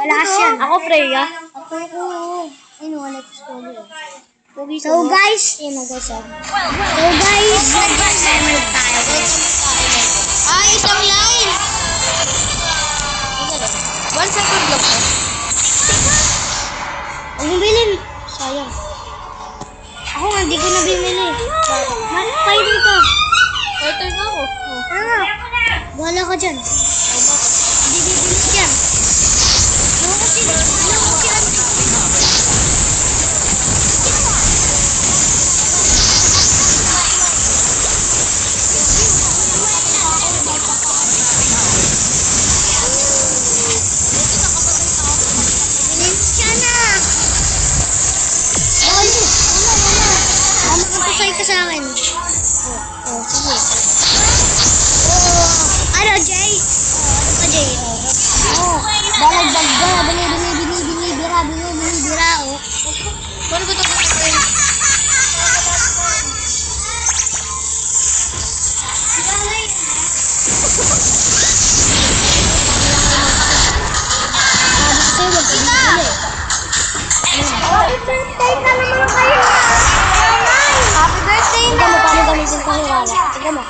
Malakas yan. Ako, Freya. Ako. Ayun, wala ko story. So guys, yun na guys. So guys, nag-emerald tayo. Isang line! 1 second lang po. Huwag mo bilhin. Sayang. Ako nga, hindi ko na bimili. Fight dito. Fighter na ako. Wala ka dyan. Hindi bibili dyan. Makapasay ka sa akin. Sige. Ano, Jay? Jay, balagdag ba? Bira. Paano ko ito gagawin? Happy birthday na naman kayo! Happy birthday Tignan mo, paano gamitin ko yung wala. Tignan mo.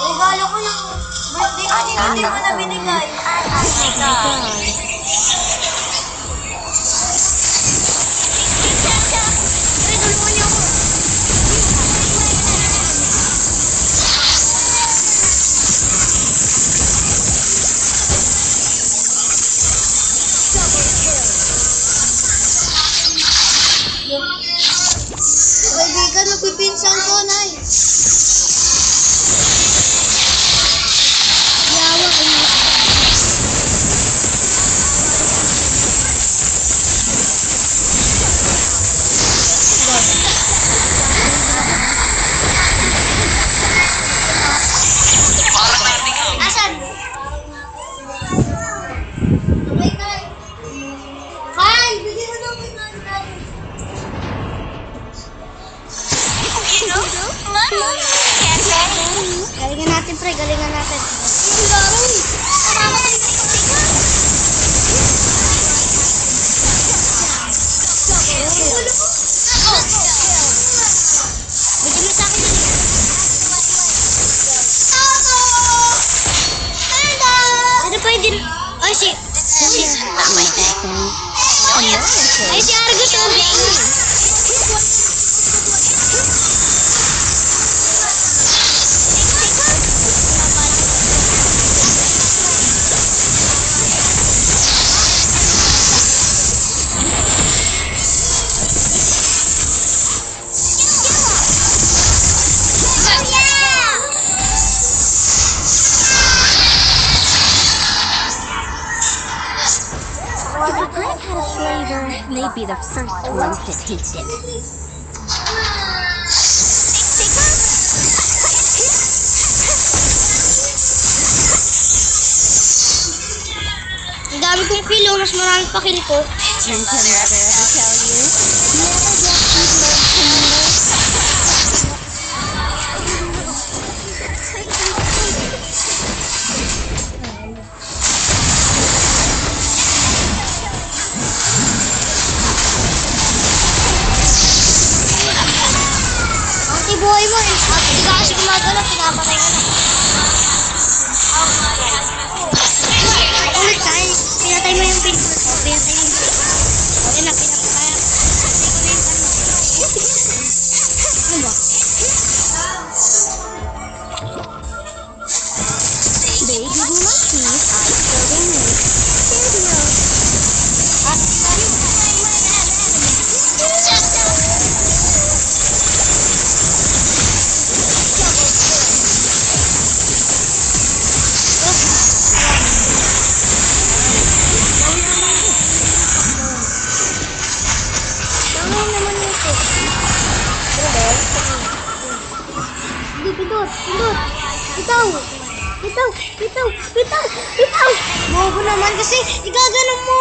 Regalo ko yung birthday ko ni Ate ko na binigay. Kaibigan, magpipinsan ko, Nay. Asan? Kyle, bigyan mo daw kay Nanay. Galingan natin, pre. Galingan natin. Bigyan mo sa akin yun. Ano pwede? Ay, si Argus. May be the first one to taste it. Ang dami kong kilo, mas marami pa kill ko. Didn't your mother ever tell you? Never get too close to me. Buhay mo eh. At hindi ka kasi gumagalaw, pinapatay ka na. Ulit tayo. Pinatay mo yung pinatay mo. Pinatay mo. Okay na, pinapatay. Ano ba? They give me my keys, I still remain. Pindot. Bitaw. Bobo naman kasi igaganon mo.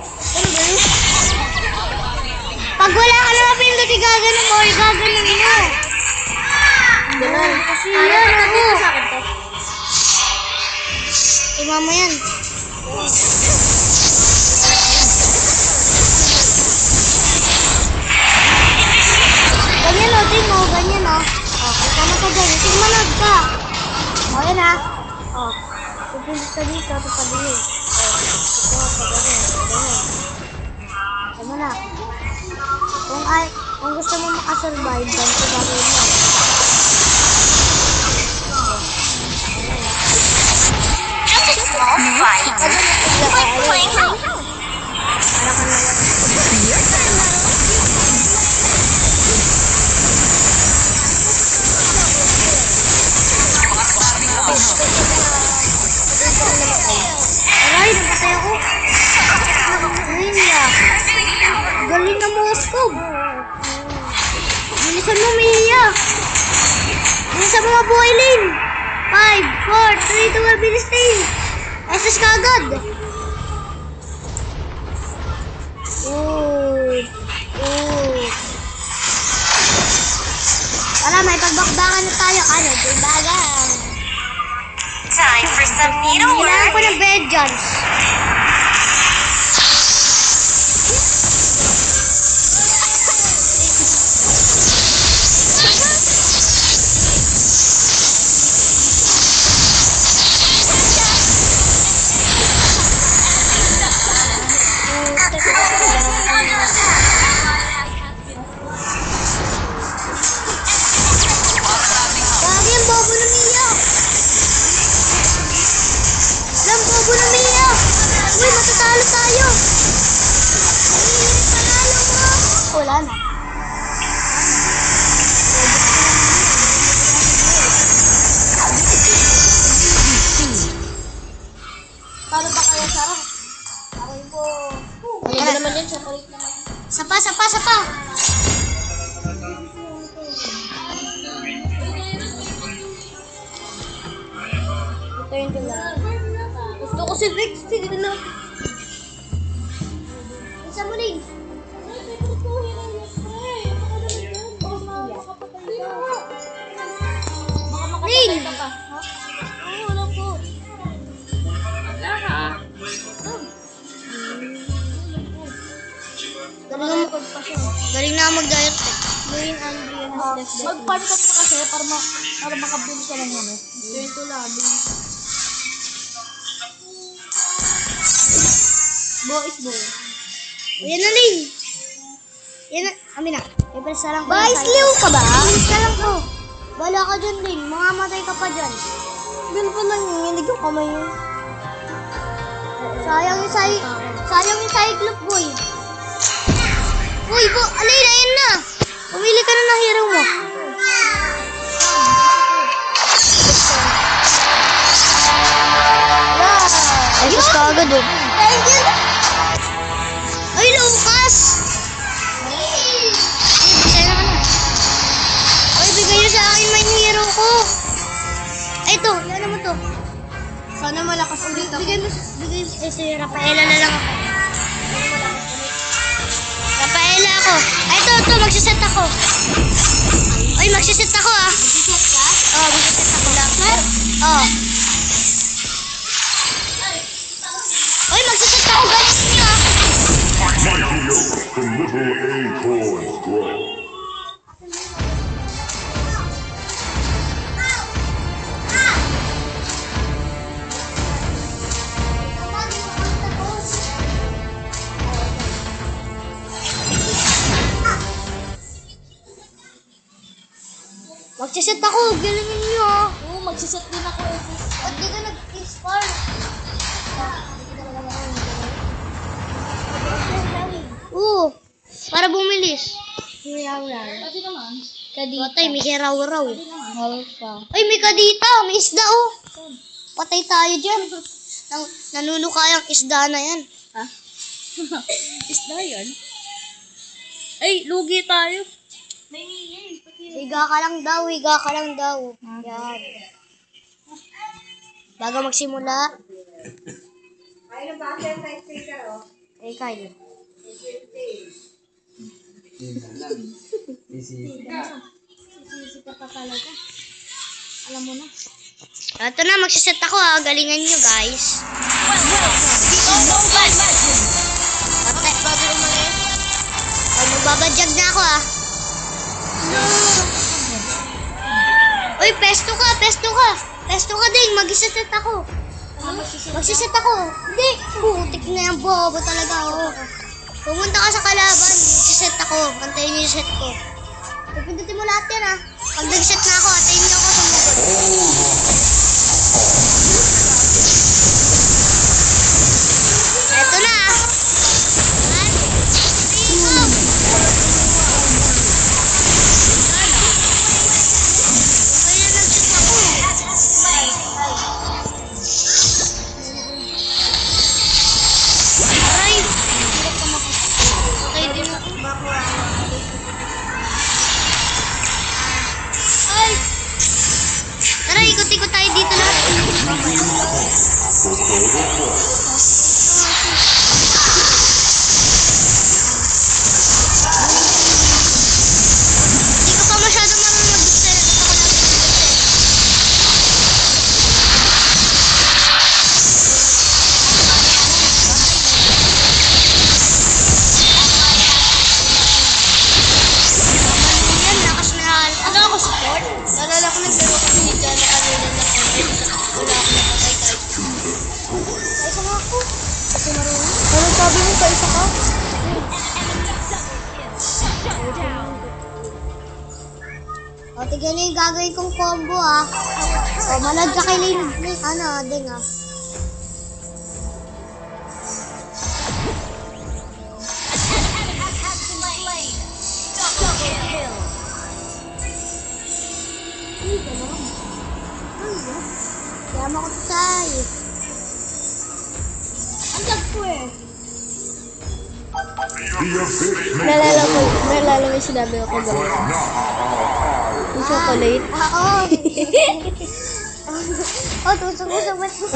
Ano ba yun? Pag wala ka naman pindot, igaganon mo. Ganun. Kasi yan ako. Mama yan. Ganyan o, din mo. Ganyan o. Okay, tama ka dyan. Tigmanod ka. O, yan ha. O, pupunta ka dito. Ito pa din. Ito pa ganyan. Tama na. Kung gusto mo makasurvive, ganito gagawin mo. Small fight. Like playing house. Aray, napatay ako. Mia. Galing na Moskov. Bilisan mo, Mia. Bilisan mo mga buhay, Lin. 5, 4, 3, 2, 1, bilis, Lin. SS ka agad. Wala, may pagbakbakan na tayo. Ano, bagang. Time for some Kailangan ko needlework. ng vengeance. Lagi ang bobo na Mia. Lang bobo na Mia. Uy, matatalo tayo. Panalo mo. Wala na. Paano ba kaya sarang? Ako yung po. Ano naman yun? Chocolate naman. Sapa. Ito yung dula. Gusto ko si Rex. Sige na. Isa mo rin. Rin! Wala po. Galing na mag-diet eh. Mag-farm ka pa kasi para makabili ka ng ano. Ito lang. Boys. Yan na rin. Yan na. Amin na. I-press na lang ko. Slew ka ba? I-press na lang ko. Bala ka dyan rin. Mamamatay ka pa dyan. Ganun pa lang yung hindi ko kamay yun. Sayang yung cyclop boy. Uy, alay na yan na. Pumili ka na ng hero mo. Ayos ka agad eh. Thank you. Ay, Lucas. Bisaya ka na. Ay, bigay niyo sa akin may hero ko. Ay, ito. Ano mo to? Sana malakas ulit ako. Bigay mo si Rafaela na lang ako. Rafaela ako. Ay, ito. Magsiset ako. Ay, magsiset ako ah. Mag-set ka? Oo, magsiset ako. Lahat? Oo. Ay, magsiset ako. Galis niyo ah. Mighty oak from little acorns grow. Magsiset ako. Galingin niyo ah. Oo, magsiset din ako. Ba't di ka nag-inspire? Oo. Para bumilis. Pwede naman. Patay, may hiraw-raw. Halka. Ay, may kadita. May isda oh. Patay tayo dyan. Nanunukayang isda na yan. Ha? Isda yan? Ay, lugi tayo. May Higa ka lang daw, higa ka lang daw. Yan. Bago magsimula. Ay, nabasa yung side speaker, oh. Eh, Kyle. Sisi ka pa talaga. Alam mo na. Ito na, magsiset ako ha. Galingan nyo guys. Patay. Magbabadyag na ako ha. Uy, pesto ka, pesto ka. Pesto ka din, mag-set ako. Magsiset ako. Hindi, butik na yung bobo talaga ako. Pumunta ka sa kalaban, magsiset ako. Antayin niyo yung set ko. Pipindutin mo lahat yan ha. Pag nag-set na ako, antayin niyo ako sa mugod. Eto na. 1, 3, go. Kaya nag-set ako. Aray. Okay din ako. Ay. Tara, ikot-ikot tayo dito lahat. Hindi ko pa masyado marunong mag-display. Gusto ko lang mag-display. Yan, lakas na hal. Ano ako support? Nalala ko naglaro kami ni Jana kanina na wala ako napatay kahit. Kaisa nga ako. Kasi marunong. Ano sabi mo, kaisa ka? O, tignan nyo yung gagawin kong combo ah. O, malag ka kay Lane. Ano, ding ah. Kaya mo ko to tayo. Ang lag ko eh. The abyss may Nalala mo yung sinabi ko kagabi. Yung chocolate. Oo. Oh, tusok-usok ba ito?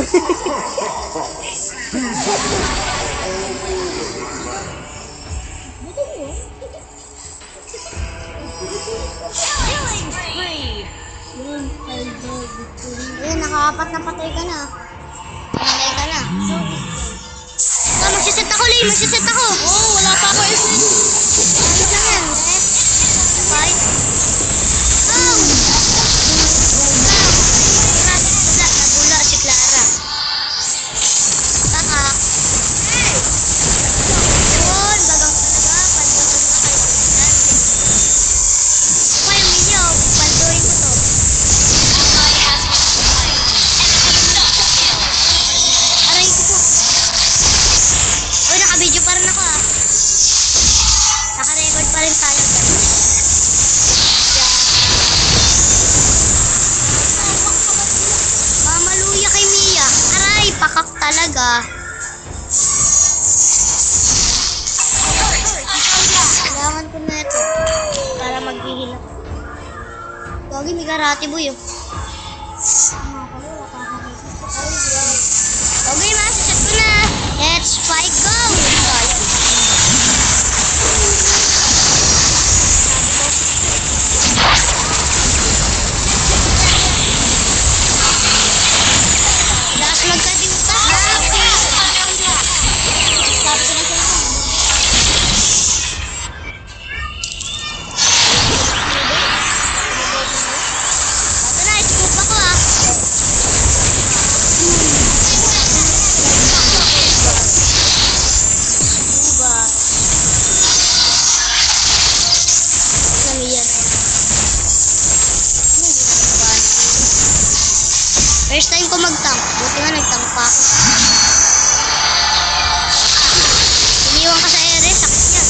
Ayun, nakaapat na patay ka na. Patay ka na. Ito, magsiset ako, Lee. Magsiset ako. Oo, wala pa ako i-set. Ano lang yan? Fight. Oh! Nabula si Clara. Taka. Yun, bagang talaga. Pandurin ka kayo. Ito yung video. Pandurin ko to. Aray ko po. Uy, naka-video pa rin ako ah. Naka-record pa rin tayo guys. Mamaluya kay Mia. Aray, pakak talaga. Kailangan ko na ito para maghihilap. Gogi, may karate boy oh. Okay, masaset ko na. Let's fight, go! Lakas magkadiuta. Sabi ko na sa'yo. Ito na, scoop ako ah. Diba? Namiya na yan. Ano ginagawa niya? First time ko mag-tank. Buti nga nag-tank pa ako. Iniwan ka sa ere, sakit yan.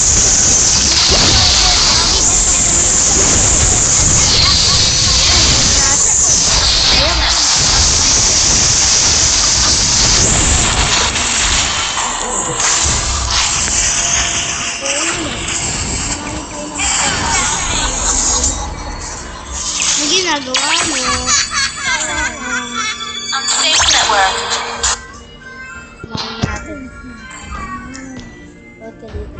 ginagawa mo? Stage network. Kumain natin. Ba't ka dito?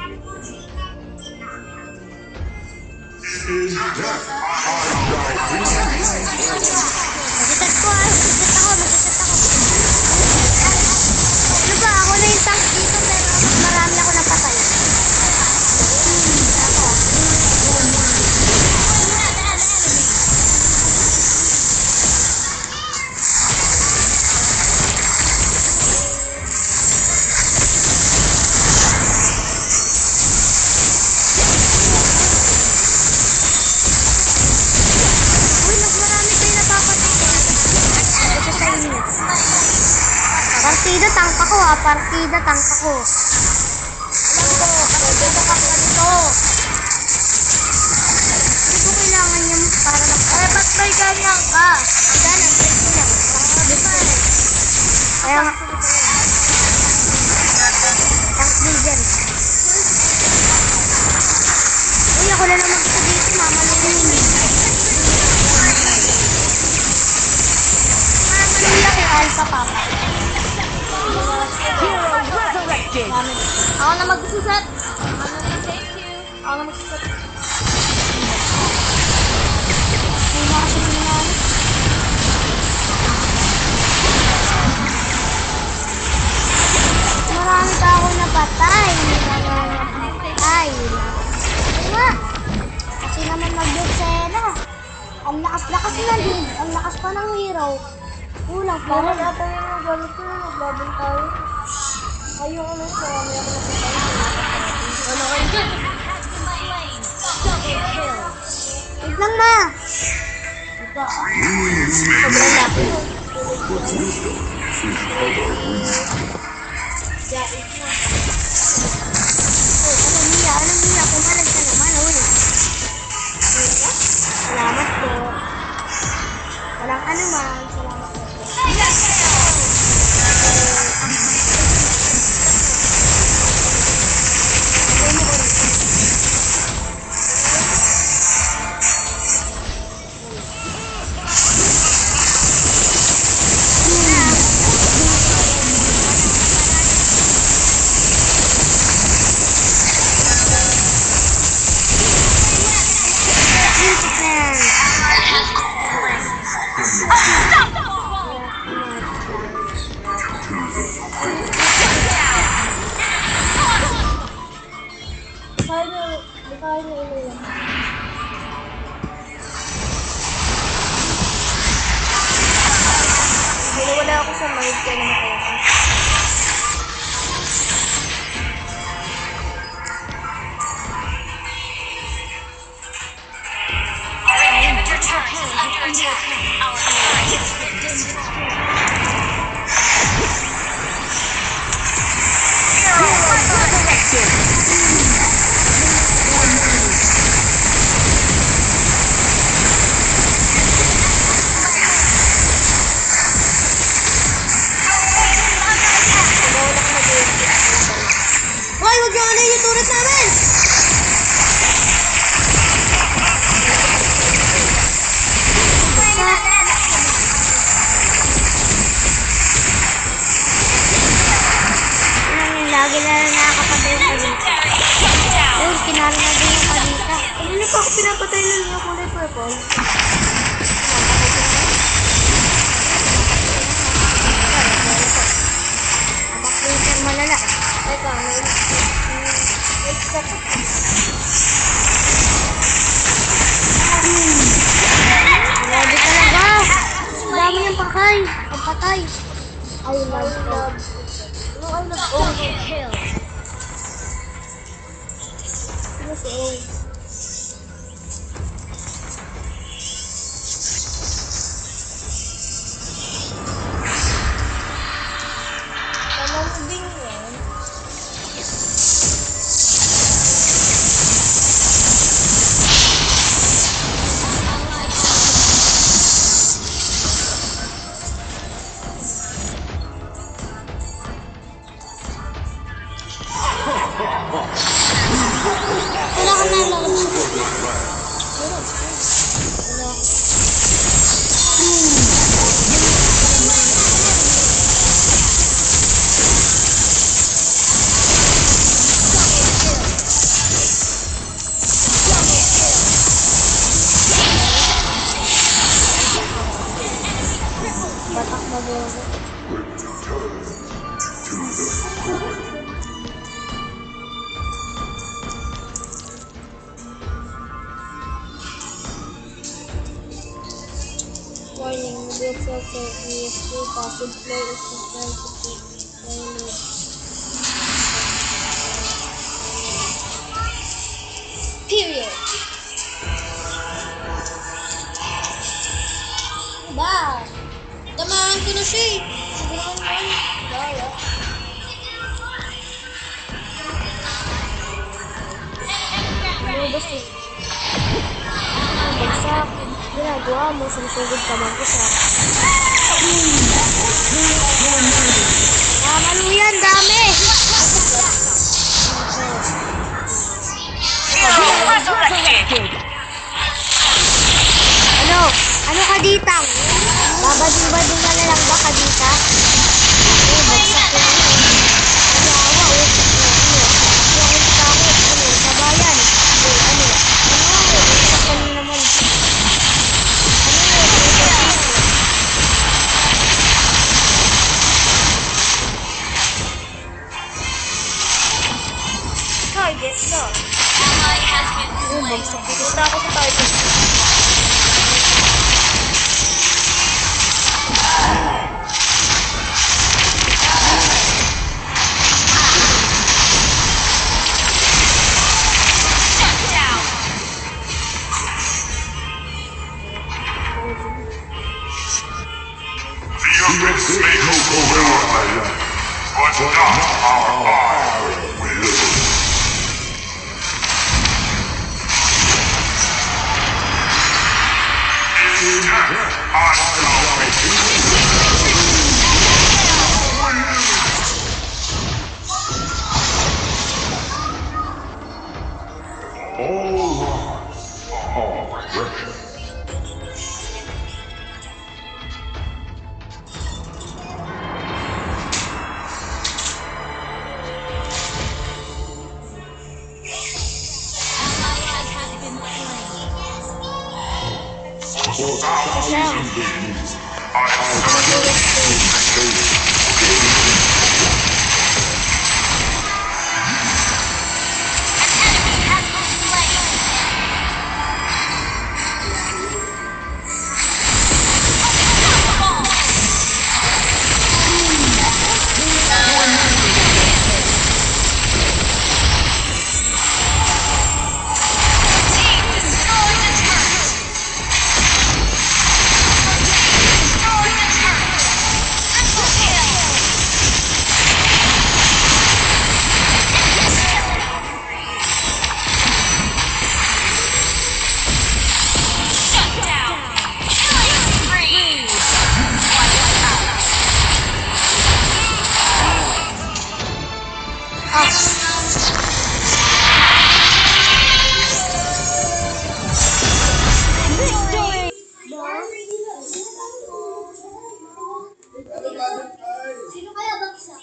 In death, I shall be. Mag-set ko ah. Mag-set ako. Ano ba? Ako na yung tank dito pero mas marami ako napatay. Ako. Uy, mas marami kayo napapatay ko. Ito sa inyo. Partida, tank ako ah. Partida, tank ako. Alam ko, partida ka pa dito. Hindi ko kailangan niya para na... Eh, ba't may ganyan ka? Ang ganyan, pwede niya. Di ba? Kaya nga. Tank din dyan. Uy, ako na naman gusto dito. Mamalunin. Mamalunin kay Alpha Papa. Ako na magsuset. Ako na magsuset. May mga sinunan. Marami pa ako napatay. Ay, nga. Kasi naman mag-Luxena. Ang lakas-lakas na din. Ang lakas pa ng hero. Kulang pa rin. Yata yung nagalit ko na naglaban tayo. Ayun ano, marami ako napatay. Ano kayo dyan? Wait lang ma. Sobrang laki. Ano niya? Pumalag ka naman, uy. Salamat po. Walang anuman. Salamat po. Wala ako sa mic kaya naman kaya. Our inhibitor turret is under attack. Our turret has been destroyed. Hero resurrected. Hoy, huwag yung ano yung turret namin! Lagi na lang nakakapatay sa dito. Uy, kinari na din yung kanita. Hindi pa ako pinapatay lang yung kulay purple. Napaklisan malala. Teka, may grabe talaga. Ang dami yung pakay. Ang patay. I love. Overkill. Ano si A? Tamang din yan. Wala ka na lang. Warning, mobile filter is full passive play is required to keep download. Period. Ba? Tamahan ko na siya eh. Siguro naman. Wala. Lumabas eh. Ang bagsak. Ginagawa mo, sinusugod ka man ko siya. Tama mo yan, dami! Resurrected. Ano? Ano ka ditang? Babading-bading ka na lang ba ka dita? Bagsak ko na yun. Ayawa, usap na. Bakit takot? Sa bayan? Ano? Bagsak ka na naman. Target na. Ally has been slain. Bagsak ko. Punta ako sa target. Shut down. The abyss may overwhelm our land, but not our iron will. Is death our salvation? All lives are precious. For thousands of years, I have Enemy has been slain. Team destroy the turret. Destroy the turret. Triple kill. Shut down. Killing spree. Wiped out. Sino kaya bagsak?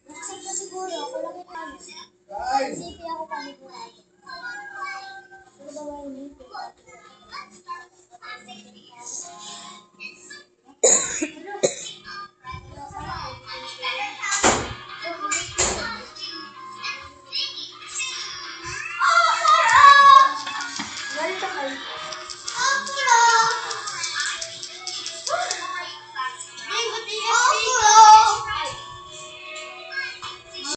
Bagsak na siguro. Ako lang yung ano. Sipi ako paniguran. Ano ba ba yung lipi?